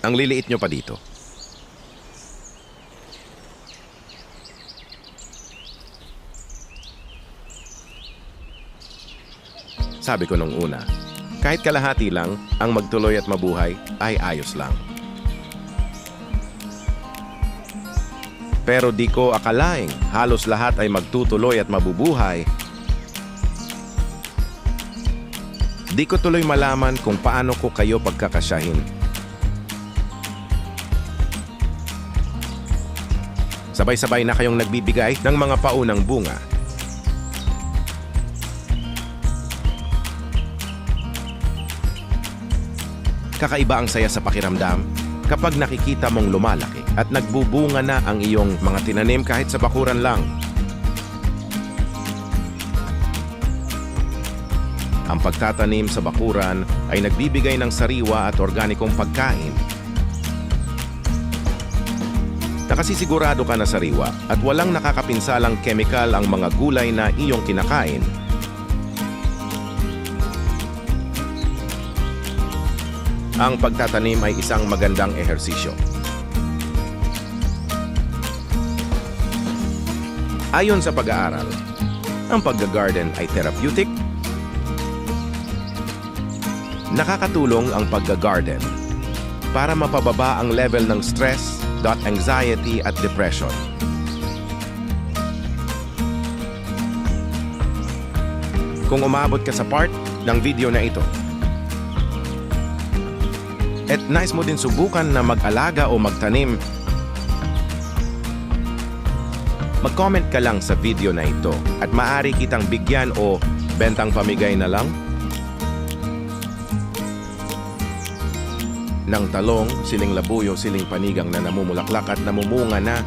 Ang liliit nyo pa dito. Sabi ko nung una, kahit kalahati lang ang magtuloy at mabuhay ay ayos lang. Pero di ko akalaing halos lahat ay magtutuloy at mabubuhay. Di ko tuloy malaman kung paano ko kayo pagkakasyahin. Sabay-sabay na kayong nagbibigay ng mga paunang bunga. Kakaiba ang saya sa pakiramdam kapag nakikita mong lumalaki at nagbubunga na ang iyong mga tinanim kahit sa bakuran lang. Ang pagtatanim sa bakuran ay nagbibigay ng sariwa at organikong pagkain. Nakasisigurado ka na sariwa at walang nakakapinsalang kemikal ang mga gulay na iyong kinakain. Ang pagtatanim ay isang magandang ehersisyo. Ayon sa pag-aaral, ang pagga-garden ay therapeutic. Nakakatulong ang pagga-garden para mapababa ang level ng stress, anxiety at depression. Kung umabot ka sa part ng video na ito, at nais mo din subukan na mag-alaga o magtanim, mag-comment ka lang sa video na ito at maaari kitang bigyan o bentang pamigay na lang ng talong, siling labuyo, siling panigang na namumulaklak at namumunga na.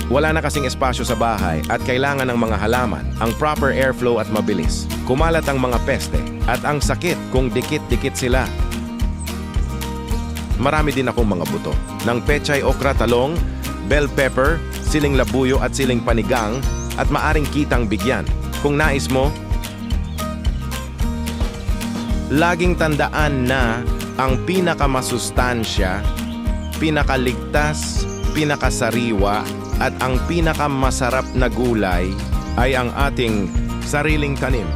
Wala na kasing espasyo sa bahay at kailangan ng mga halaman ang proper airflow at mabilis. Kumalat ang mga peste at ang sakit kung dikit-dikit sila. Marami din akong mga buto ng pechay, okra, talong, bell pepper, siling labuyo at siling panigang at maaring kitang bigyan. Kung nais mo, laging tandaan na ang pinakamasustansya, pinakaligtas, pinakasariwa at ang pinakamasarap na gulay ay ang ating sariling tanim.